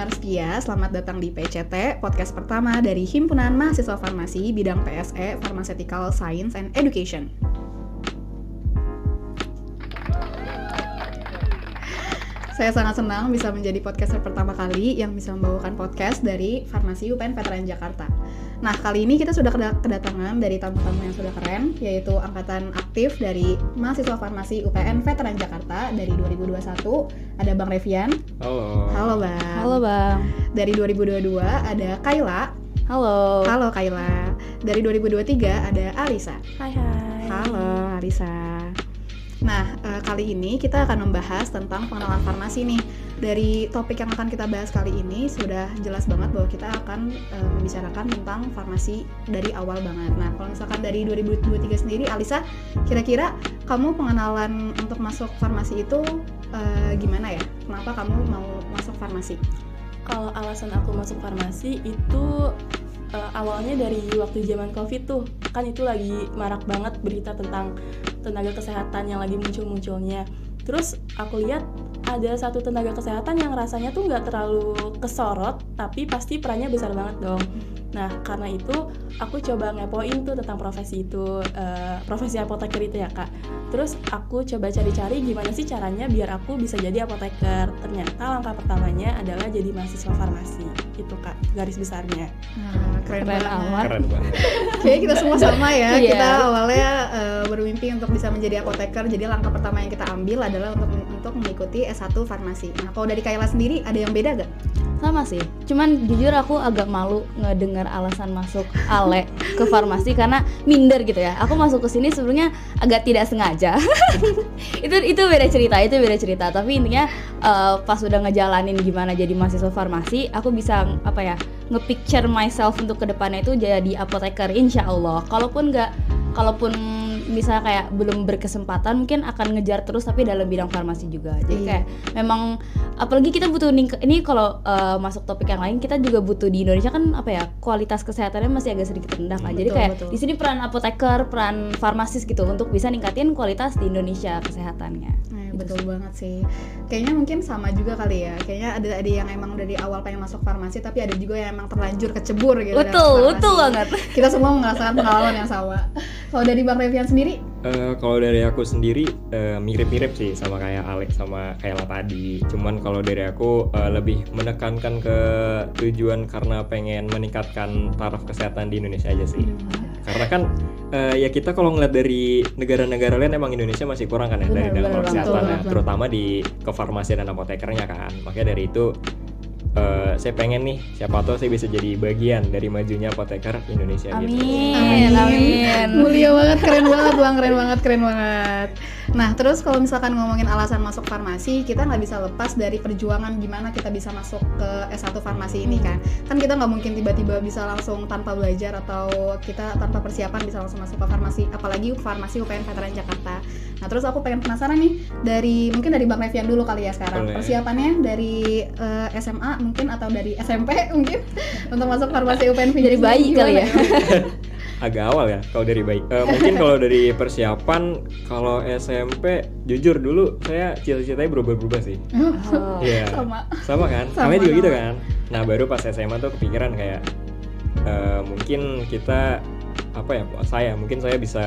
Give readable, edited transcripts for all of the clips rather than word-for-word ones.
pendengar setia, selamat datang di PCT, podcast pertama dari Himpunan Mahasiswa Farmasi bidang PSE, Pharmaceutical Science and Education. Saya sangat senang bisa menjadi podcaster pertama kali yang bisa membawakan podcast dari Farmasi UPN Veteran Jakarta. Nah, kali ini kita sudah kedatangan dari tamu-tamu yang sudah keren, yaitu angkatan aktif dari mahasiswa Farmasi UPN Veteran Jakarta dari 2021. Ada Bang Revian. Halo. Halo Bang. Halo Bang. Dari 2022 ada Kayla. Halo. Halo Kayla. Dari 2023 ada Alisa. Hai. Halo Alisa. Nah, kali ini kita akan membahas tentang pengenalan farmasi nih. Dari topik yang akan kita bahas kali ini sudah jelas banget bahwa kita akan membicarakan tentang farmasi dari awal banget. Nah, kalau misalkan dari 2023 sendiri, Alisa, kira-kira kamu pengenalan untuk masuk farmasi itu gimana ya? Kenapa kamu mau masuk farmasi? Kalau alasan aku masuk farmasi itu awalnya dari waktu zaman COVID tuh. Kan itu lagi marak banget berita tentang tenaga kesehatan yang lagi muncul-munculnya. Terus aku lihat ada satu tenaga kesehatan yang rasanya tuh nggak terlalu kesorot, tapi pasti perannya besar banget dong. Nah, karena itu aku coba ngepoin tuh tentang profesi itu, profesi apoteker itu ya Kak. Terus aku coba cari-cari gimana sih caranya biar aku bisa jadi apoteker. Ternyata langkah pertamanya adalah jadi mahasiswa farmasi. Itu Kak, garis besarnya. Keren banget. Keren banget. Kayaknya kita semua sama ya. Iya. Kita awalnya bermimpi untuk bisa menjadi apoteker. Jadi langkah pertama yang kita ambil adalah untuk mengikuti S1 farmasi. Nah, kalau dari Kayla sendiri ada yang beda gak? Sama sih, cuman jujur aku agak malu ngedengar alasan masuk Ale ke farmasi karena minder gitu ya. Aku masuk ke sini sebenarnya agak tidak sengaja. itu beda cerita. Tapi intinya pas udah ngejalanin gimana jadi mahasiswa farmasi, aku bisa nge-picture myself untuk kedepannya itu jadi apoteker insya Allah. Kalaupun misalnya kayak belum berkesempatan, mungkin akan ngejar terus tapi dalam bidang farmasi juga. Jadi kayak memang apalagi kita butuh ini kalau masuk topik yang lain, kita juga butuh di Indonesia kan kualitas kesehatannya masih agak sedikit rendah kan. Jadi kayak di sini peran apoteker, peran farmasis gitu untuk bisa ningkatin kualitas di Indonesia kesehatannya. Betul banget sih. Kayaknya mungkin sama juga kali ya. Kayaknya ada yang emang dari awal pengen masuk farmasi, tapi ada juga yang emang terlanjur kecebur gitu. Betul banget. Kita semua merasakan pengalaman yang sama. Kalau dari Bang Revian sendiri? Kalau dari aku sendiri mirip-mirip sih sama kayak Alex sama Kayla tadi. Cuman kalau dari aku lebih menekankan ke tujuan karena pengen meningkatkan taraf kesehatan di Indonesia aja sih. Karena kan ya kita kalau ngeliat dari negara-negara lain emang Indonesia masih kurang kan ya dari dalam kesehatan ya, terutama di kefarmasian dan apotekernya kan. Makanya dari itu saya pengen nih, siapa tahu saya bisa jadi bagian dari majunya apoteker Indonesia. Amin. Mulia banget, keren banget Bang, keren banget. Nah, terus kalau misalkan ngomongin alasan masuk farmasi, kita nggak bisa lepas dari perjuangan gimana kita bisa masuk ke S1 farmasi ini kan. Kan kita nggak mungkin tiba-tiba bisa langsung tanpa belajar atau kita tanpa persiapan bisa langsung masuk ke farmasi, apalagi farmasi UPN Veteran Jakarta. Nah, terus aku pengen penasaran nih, mungkin dari Bang Revian dulu kali ya sekarang. Boleh. Persiapannya dari SMA mungkin atau dari SMP mungkin untuk masuk farmasi UPN Dari bayi kali ya. Agak awal ya kalau dari baik. Mungkin kalau dari persiapan, kalau SMP jujur dulu saya cita-citanya berubah-ubah sih. Iya. Sama kan? Sama juga gitu kan. Nah, baru pas SMA tuh kepikiran kayak mungkin kita saya bisa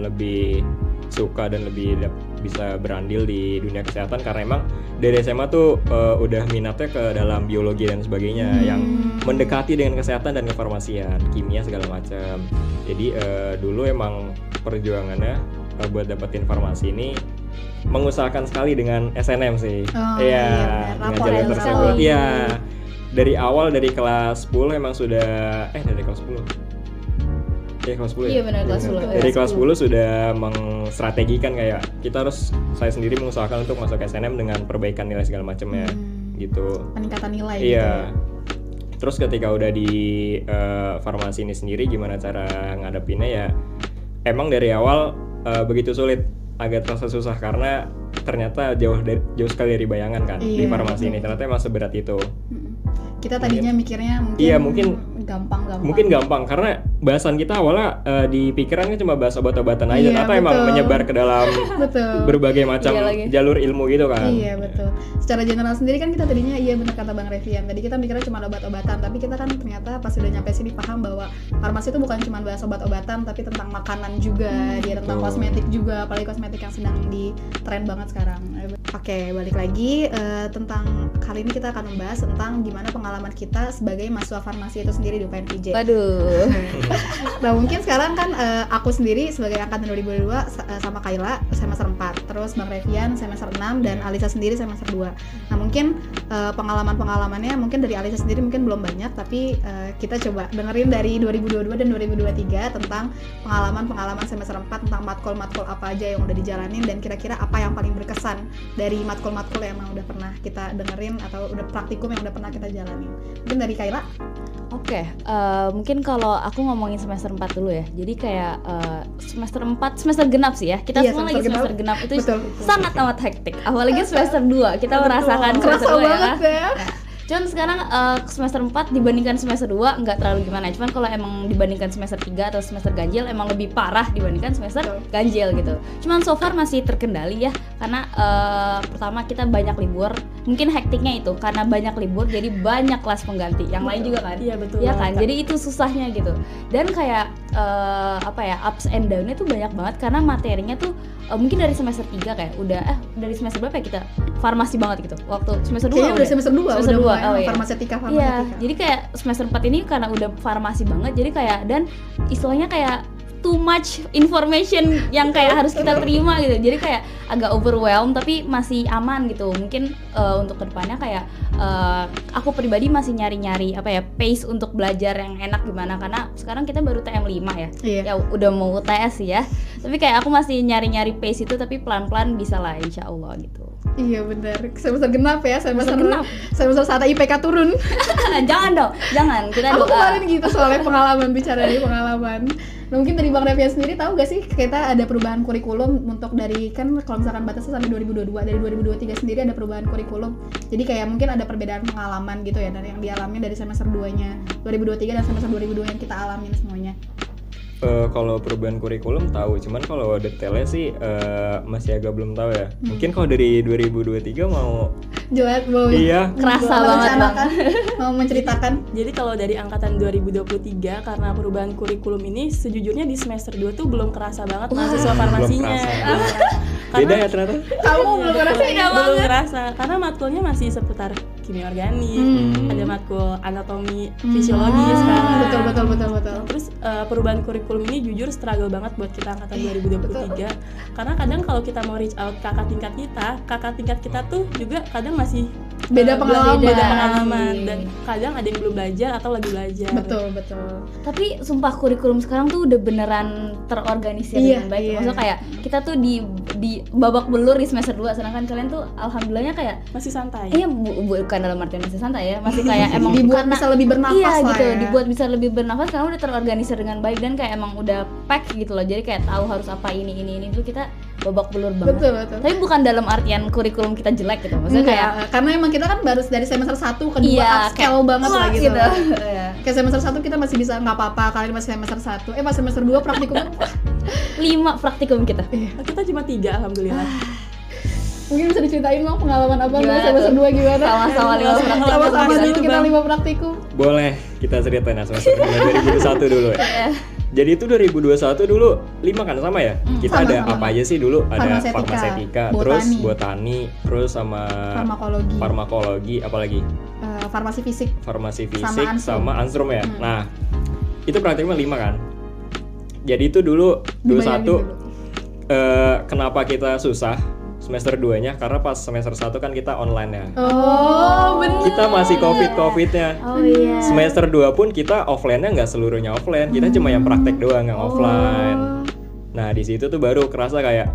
lebih suka dan lebih bisa berandil di dunia kesehatan karena emang dari SMA tuh udah minatnya ke dalam biologi dan sebagainya yang mendekati dengan kesehatan dan kefarmasian, kimia segala macam. Jadi dulu emang perjuangannya buat dapetin farmasi ini mengusahakan sekali dengan SNM sih. Dengan jalur tersebut. Iya. Dari awal dari kelas 10 emang sudah dari kelas 10. Kelas 10 ya? Iya benar, kelas 10. Dari kelas 10 sudah mengstrategikan kayak saya sendiri mengusahakan untuk masuk SNM dengan perbaikan nilai segala macamnya gitu. Peningkatan nilai gitu. ya. Terus ketika udah di farmasi ini sendiri gimana cara ngadepinnya ya emang dari awal begitu sulit, agak terasa susah karena ternyata jauh sekali dari bayangan kan di farmasi ini, ternyata emang seberat itu. Kita tadinya mikirnya mungkin gampang karena bahasan kita awalnya di pikirannya cuma bahas obat-obatan aja, atau emang menyebar ke dalam berbagai macam jalur ilmu gitu kan. Iya betul. Secara general sendiri kan kita tadinya benar kata Bang Revian. Tadi kita mikirnya cuma obat-obatan, tapi kita kan ternyata pas udah nyampe sini paham bahwa farmasi itu bukan cuma bahas obat-obatan, tapi tentang makanan juga, dia tentang kosmetik juga, apalagi kosmetik yang sedang di tren banget sekarang. Oke, balik lagi tentang kali ini kita akan membahas tentang gimana pengalaman kita sebagai mahasiswa farmasi itu sendiri di UPNPJ. Waduh. Nah mungkin sekarang kan aku sendiri sebagai angkatan 2022 sama Kayla semester 4, terus Bang Revian semester 6 dan Alisa sendiri semester 2. Nah mungkin pengalaman-pengalamannya mungkin dari Alisa sendiri mungkin belum banyak, tapi kita coba dengerin dari 2022 dan 2023 tentang pengalaman-pengalaman semester 4 tentang matkul-matkul apa aja yang udah dijalanin dan kira-kira apa yang paling berkesan dari matkul-matkul yang udah pernah kita dengerin atau udah praktikum yang udah pernah kita jalanin. Mungkin dari Kayla? Oke, mungkin kalau aku ngomongin semester 4 dulu ya. Jadi kayak semester 4, semester genap sih ya. Kita semua lagi semester genap itu sangat amat hektik. Apalagi semester 2, kita merasakan semester 2 ya. Cuman sekarang semester 4 dibandingkan semester 2 nggak terlalu gimana. Cuman kalau emang dibandingkan semester 3 atau semester ganjil emang lebih parah dibandingkan semester ganjil gitu. Cuman so far masih terkendali ya. Karena pertama kita banyak libur. Mungkin hektiknya itu karena banyak libur jadi banyak kelas pengganti. Yang lain juga kan? Iya betul. Iya kan? Jadi itu susahnya gitu. Dan kayak ups and down-nya tuh banyak banget karena materinya tuh mungkin dari semester 3 kayak udah dari semester berapa ya kita farmasi banget gitu. Waktu semester 2 kayaknya udah semester 2 semester 2 farmasetika. Iya, jadi kayak semester 4 ini karena udah farmasi banget, jadi kayak dan istilahnya kayak too much information yang kayak harus kita terima gitu. Jadi kayak agak overwhelmed tapi masih aman gitu. Mungkin untuk kedepannya kayak aku pribadi masih nyari-nyari pace untuk belajar yang enak gimana karena sekarang kita baru TM 5 ya. Ya udah mau UTS ya. Tapi kayak aku masih nyari-nyari pace itu tapi pelan-pelan bisa lah insyaallah gitu. Iya benar, semester genap ya, semester 1 IPK turun. Jangan dong, jangan. Kita aku kemarin gitu soalnya pengalaman, bicara dari pengalaman. Nah mungkin dari Bang Revian sendiri tahu gak sih kita ada perubahan kurikulum untuk dari kan kalau misalkan batasnya sampai 2022, dari 2023 sendiri ada perubahan kurikulum. Jadi kayak mungkin ada perbedaan pengalaman gitu ya dari yang dialami dari semester 2-nya 2023 dan semester 2022 yang kita alamin semuanya. Kalau perubahan kurikulum tahu, cuman kalau detailnya sih masih agak belum tahu ya. Mungkin kalau dari 2023 mau jelas mau kerasa banget Bang. Mau menceritakan. Jadi kalau dari angkatan 2023 karena perubahan kurikulum ini sejujurnya di semester 2 tuh belum kerasa banget mahasiswa farmasinya. Beda ya ternyata. Kamu belum ngerasa karena matkulnya masih seputar kimia organik, ada matkul anatomi, fisiologi sekarang. Betul. Terus perubahan kurikulum ini jujur struggle banget buat kita angkatan 2023. Karena kadang kalau kita mau reach out kakak tingkat kita tuh juga kadang masih beda pengalaman dan kadang ada yang belum belajar atau lagi belajar. Betul. Tapi sumpah kurikulum sekarang tuh udah beneran terorganisir dengan baik. Maksudnya kayak kita tuh di babak belur di semester 2, sedangkan kalian tuh alhamdulillahnya kayak masih santai. Iya, bukan dalam artian masih santai ya, masih kayak emang dibuat bisa lebih bernafas lah gitu, ya. Dibuat bisa lebih bernafas karena udah terorganisir dengan baik dan kayak emang udah pack gitu loh. Jadi kayak tahu harus apa ini tuh kita babak belur banget. Betul. Tapi bukan dalam artian kurikulum kita jelek gitu. Maksudnya kayak karena emang kita kan baru dari semester 1 ke 2 upscale banget lah gitu. Kayak semester 1 kita masih bisa nggak apa-apa, kalian masih semester 1. Pas semester 2 praktikumnya 5 praktikum kita. Kita cuma 3 alhamdulillah. Mungkin bisa diceritain Bang pengalaman apa semester 2 gimana? Sama-sama 5 praktikum. Sama-sama dulu kita 5 praktikum. Boleh, kita ceritain semester 2021 dulu ya. Jadi itu 2021 dulu 5 kan sama ya? Kita sama. Apa aja sih dulu? Ada farmasetika, terus botani, terus sama farmakologi, apalagi? Farmasi fisik sama ansrum ya. Nah, itu praktiknya 5 kan? Jadi itu dulu 21 kenapa kita susah semester 2-nya karena pas semester 1 kan kita online ya. Oh, benar. Kita masih Covid-nya. Oh iya. Semester 2 pun kita offline-nya enggak seluruhnya offline. Kita cuma yang praktek doang, yang offline. Nah, di situ tuh baru kerasa kayak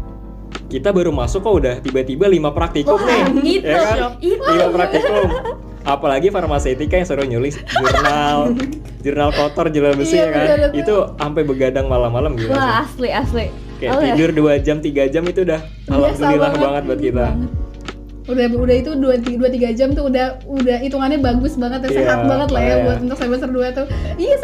kita baru masuk kok udah tiba-tiba 5 praktikum nih. Gitu. Ya kan? 5 praktikum. Apalagi farmasetika yang suruh nyulis jurnal kotor, jurnal besi ya kan. Betul. Itu sampai begadang malam-malam gitu. Wah, asli. Kayak tidur 2 jam, 3 jam itu udah alhamdulillah banget buat kita. udah itu 2-3 jam tuh udah hitungannya bagus banget ya, sehat banget lah ya buat untuk semester 2 tuh. Iya,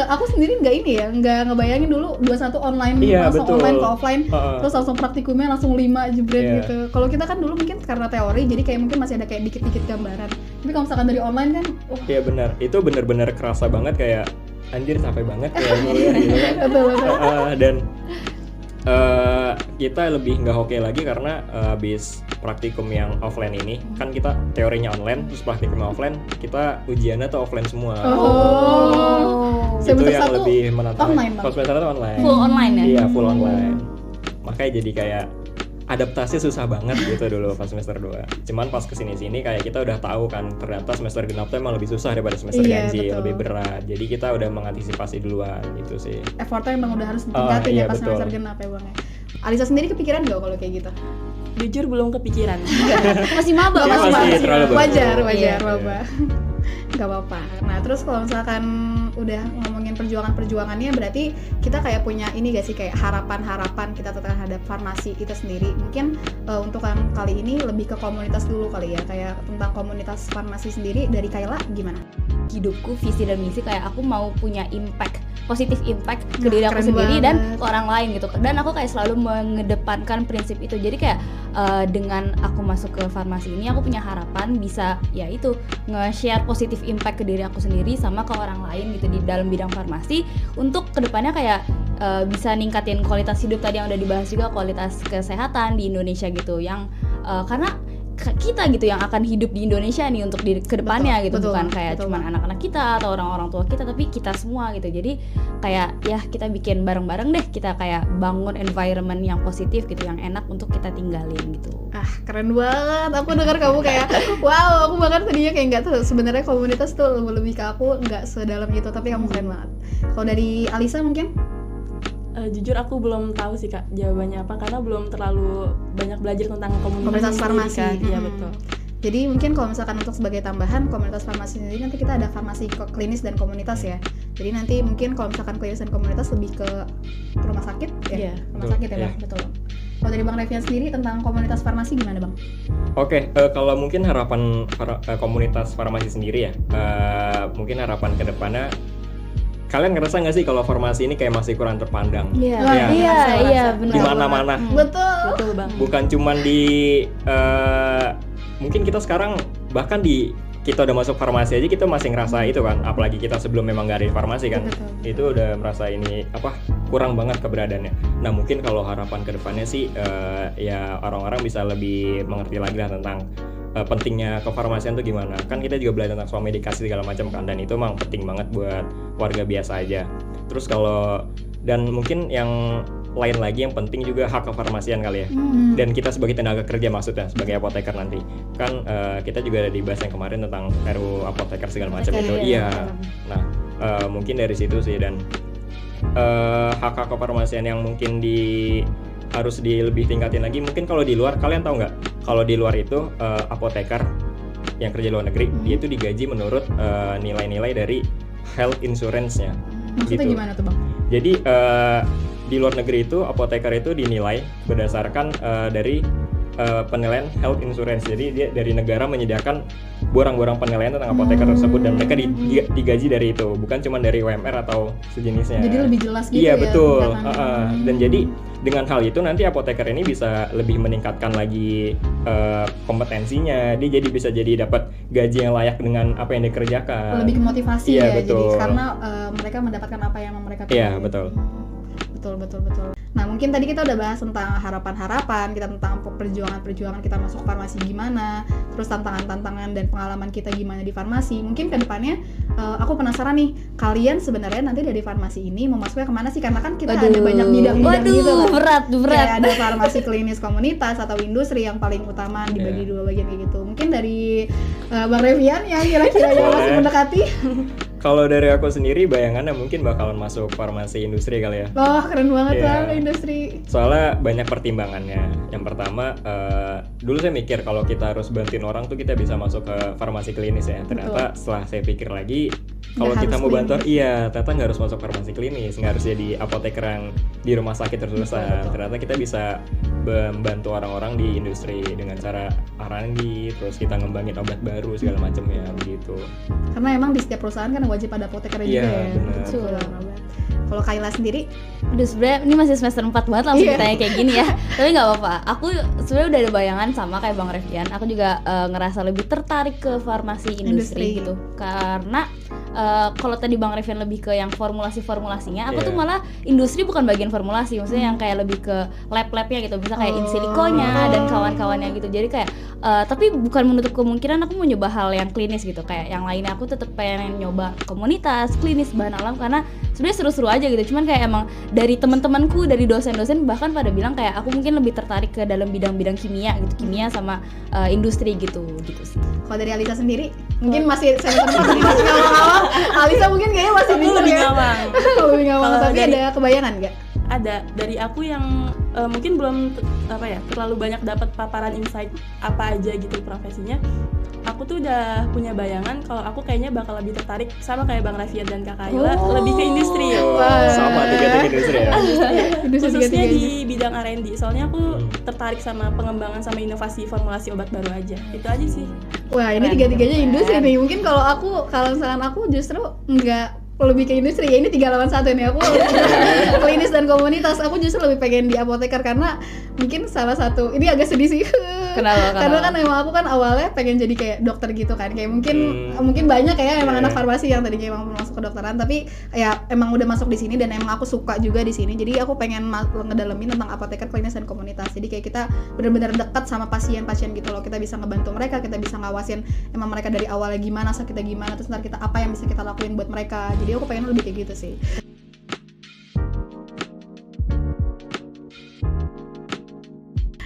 aku sendiri nggak ngebayangin dulu 21 online langsung betul. Online ke offline terus langsung praktikumnya langsung 5 jebret gitu. Kalau kita kan dulu mungkin karena teori jadi kayak mungkin masih ada kayak dikit-dikit gambaran. Tapi kalau misalkan dari online kan iya benar. Itu benar-benar kerasa banget kayak anjir capek banget kayak gitu kan. Betul. Dan kita lebih nggak oke lagi karena habis praktikum yang offline ini kan kita teorinya online terus praktikumnya offline, kita ujiannya tuh offline semua. Itu yang lebih menantang. Kalau semester itu online. Full online ya? Iya full online. Makanya jadi kayak adaptasi susah banget gitu dulu pas semester 2. Cuman pas kesini-sini kayak kita udah tahu kan ternyata semester genap tuh emang lebih susah daripada semester ganjil, lebih berat. Jadi kita udah mengantisipasi duluan gitu sih. Effortnya emang udah harus ditingkatin ya pas semester genap ya Bang ya. Alisa sendiri kepikiran gak kalau kayak gitu? Jujur belum kepikiran. Masih maba, masih wajar maba. Gak apa-apa. Nah terus kalau misalkan udah ngomongin perjuangannya berarti kita kayak punya ini gak sih kayak harapan kita terhadap farmasi itu sendiri. Mungkin untuk yang kali ini lebih ke komunitas dulu kali ya, kayak tentang komunitas farmasi sendiri dari Kayla gimana? Hidupku, visi dan misi kayak aku mau punya positif impact ke diri aku sendiri dan ke orang lain gitu. Dan aku kayak selalu mengedepankan prinsip itu. Jadi kayak dengan aku masuk ke farmasi ini aku punya harapan bisa ya itu nge-share positif impact ke diri aku sendiri sama ke orang lain gitu di dalam bidang farmasi untuk kedepannya kayak bisa ningkatin kualitas hidup tadi yang udah dibahas juga, kualitas kesehatan di Indonesia gitu yang karena kita gitu yang akan hidup di Indonesia nih untuk di kedepannya gitu, bukan kayak cuman anak-anak kita atau orang-orang tua kita, tapi kita semua gitu. Jadi kayak ya kita bikin bareng-bareng deh, kita kayak bangun environment yang positif gitu, yang enak untuk kita tinggalin gitu. Keren banget, aku dengar kamu kayak wow, aku bahkan tadinya kayak nggak tahu sebenarnya komunitas tuh lebih ke aku nggak sedalam itu, tapi kamu keren banget. Kalau dari Alisa mungkin? Jujur aku belum tahu sih Kak jawabannya apa, karena belum terlalu banyak belajar tentang komunitas farmasi kan. Iya betul. Jadi mungkin kalau misalkan untuk sebagai tambahan komunitas farmasi sendiri nanti kita ada farmasi klinis dan komunitas ya. Jadi nanti mungkin kalau misalkan klinis dan komunitas lebih ke rumah sakit ya. Rumah sakit ya Bang, betul. Kalau dari Bang Revian sendiri tentang komunitas farmasi gimana Bang? Oke, kalau mungkin harapan komunitas farmasi sendiri ya, mungkin harapan kedepannya kalian ngerasa nggak sih kalau farmasi ini kayak masih kurang terpandang? Iya, benar. Di mana-mana. Betul Bang. Bukan cuman di mungkin kita sekarang bahkan kita udah masuk farmasi aja kita masih ngerasa itu kan, apalagi kita sebelum memang nggak ada di farmasi kan, itu udah merasa ini kurang banget keberadaannya. Nah mungkin kalau harapan kedepannya sih ya orang-orang bisa lebih mengerti lagi lah tentang pentingnya kefarmasian itu gimana. Kan kita juga belajar tentang soal medikasi segala macam kan, dan itu memang penting banget buat warga biasa aja. Terus dan mungkin yang lain lagi yang penting juga hak kefarmasian kali ya. Dan kita sebagai tenaga kerja maksudnya sebagai apoteker nanti kan kita juga ada dibahas yang kemarin tentang RUU apoteker segala macam itu. Iya. Nah mungkin dari situ sih, dan hak kefarmasian yang mungkin harus lebih tingkatin lagi. Mungkin kalau di luar, kalian tahu nggak kalau di luar itu apoteker yang kerja di luar negeri dia itu digaji menurut nilai-nilai dari health insurance-nya. Maksudnya gitu. Gimana tuh Bang? Jadi di luar negeri itu apoteker itu dinilai berdasarkan dari penilaian health insurance. Jadi dia dari negara menyediakan borang-borang penilaian tentang apoteker tersebut, dan mereka digaji dari itu, bukan cuma dari UMR atau sejenisnya. Jadi lebih jelas gitu. Iya, betul. Dan jadi dengan hal itu nanti apoteker ini bisa lebih meningkatkan lagi kompetensinya. Dia bisa dapat gaji yang layak dengan apa yang dikerjakan. Lebih motivasi ya, betul. Jadi karena mereka mendapatkan apa yang mereka pilih. Iya, betul. Betul. Nah mungkin tadi kita udah bahas tentang harapan-harapan kita, tentang perjuangan kita masuk farmasi gimana, terus tantangan-tantangan dan pengalaman kita gimana di farmasi. Mungkin ke depannya aku penasaran nih, kalian sebenarnya nanti dari farmasi ini mau masuknya kemana sih? Karena kan kita ada banyak bidang-bidang gitu kan. Berat. Kayak ada farmasi klinis komunitas atau industri yang paling utama dibagi dua bagian kayak gitu. Mungkin dari Bang Revian yang kira-kira yang masih mendekati. Kalau dari aku sendiri bayangannya mungkin bakalan masuk farmasi industri kali ya. Keren banget lah industri. Soalnya banyak pertimbangannya. Yang pertama, dulu saya mikir kalau kita harus bantuin orang tuh kita bisa masuk ke farmasi klinis ya. Ternyata setelah saya pikir lagi, kalau kita mau bantu, ternyata nggak harus masuk farmasi klinis, nggak harus jadi apoteker yang di rumah sakit terus-terusan. Ternyata kita bisa membantu orang-orang di industri dengan cara R&D, terus kita ngembangin obat baru segala macamnya begitu. Karena emang di setiap perusahaan kan wajib ada apoteker juga ya. Benar. Kalau Kayla sendiri? Udah sebenarnya ini masih semester 4 banget langsung ditanya kayak gini ya. Tapi nggak apa-apa. Aku sebenarnya udah ada bayangan sama kayak Bang Revian. Aku juga ngerasa lebih tertarik ke farmasi industri gitu. Karena kalau tadi Bang Revian lebih ke yang formulasinya, aku tuh malah industri bukan bagian formulasi. Maksudnya yang kayak lebih ke lab-labnya gitu. Bisa kayak in siliconya dan kawan-kawannya gitu. Jadi kayak tapi bukan menutup kemungkinan aku mau nyoba hal yang klinis gitu. Kayak yang lainnya aku tetap pengen nyoba komunitas, klinis, bahan alam karena sebenarnya seru-seru aja gitu. Cuman kayak emang dari teman-temanku, dari dosen-dosen bahkan pada bilang kayak aku mungkin lebih tertarik ke dalam bidang-bidang kimia gitu, kimia sama industri gitu sih. Kalau dari Alisa sendiri, mungkin masih semester 4 masih ngawang-ngawang. Alisa mungkin kayaknya masih bingung ya. Lebih ngawang, tapi ada kebayangan nggak? Ada dari aku yang mungkin belum terlalu banyak dapat paparan insight apa aja gitu profesinya. Aku tuh udah punya bayangan kalau aku kayaknya bakal lebih tertarik sama kayak Bang Revian dan Kak Kayla lebih ke industri ya. Sama tiga-tiga industri ya. Khususnya di bidang R&D. Soalnya aku tertarik sama pengembangan sama inovasi formulasi obat baru aja. Itu aja sih. Wah, ini tiga-tiganya industri nih. Mungkin kalau misalkan aku justru nggak lebih ke industri ya, ini 3 lawan 1 nih aku klinis dan komunitas. Aku justru lebih pengen di apoteker karena mungkin salah satu ini agak sedih sih. Karena kan emang aku kan awalnya pengen jadi kayak dokter gitu kan, kayak mungkin banyak kayak emang anak farmasi yang tadinya emang masuk ke dokteran tapi ya emang udah masuk di sini dan emang aku suka juga di sini. Jadi aku pengen ngedalemin tentang apoteker, klinis dan komunitas. Jadi kayak kita benar-benar dekat sama pasien-pasien gitu loh. Kita bisa ngebantu mereka, kita bisa ngawasin emang mereka dari awalnya gimana, sakitnya gimana, terus ntar kita apa yang bisa kita lakuin buat mereka. Jadi aku pengen lebih kayak gitu sih.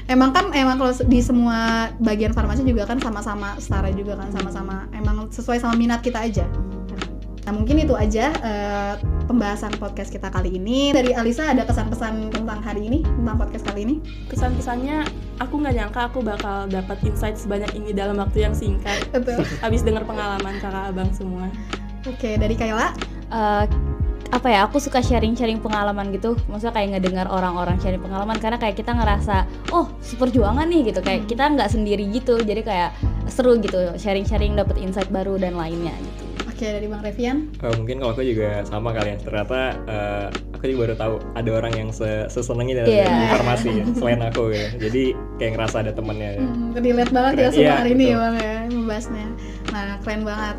Emang kalau di semua bagian farmasi juga kan sama-sama setara juga kan, sama-sama emang sesuai sama minat kita aja. Nah mungkin itu aja pembahasan podcast kita kali ini. Dari Alisa ada kesan-pesan tentang hari ini, tentang podcast kali ini? Kesan-pesannya aku nggak nyangka aku bakal dapat insight sebanyak ini dalam waktu yang singkat. Betul. Habis dengar pengalaman kakak abang semua. Oke, dari Kayla? Aku suka sharing pengalaman gitu. Maksudnya kayak ngedengar orang-orang sharing pengalaman karena kayak kita ngerasa seperjuangan nih gitu. Kayak kita nggak sendiri gitu. Jadi kayak seru gitu sharing dapet insight baru dan lainnya gitu. Oke, dari Bang Revian? Mungkin kalau aku juga sama kali ya. Ternyata aku juga baru tahu ada orang yang seseneng ini dalam farmasi ya, selain aku ya. Jadi kayak ngerasa ada temannya. Relate banget ya sama hari ini ya Bang ya membahasnya. Nah keren banget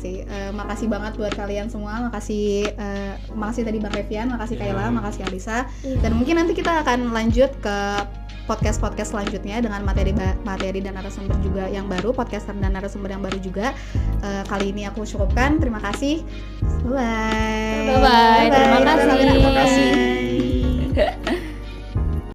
sih. Makasih banget buat kalian semua. Makasih tadi Bang Revian, makasih Kayla, makasih Alisa. Dan mungkin nanti kita akan lanjut ke podcast selanjutnya dengan materi dan narasumber juga yang baru, podcaster dan narasumber yang baru juga. Kali ini aku cukupkan. Terima kasih. Bye. Terima kasih.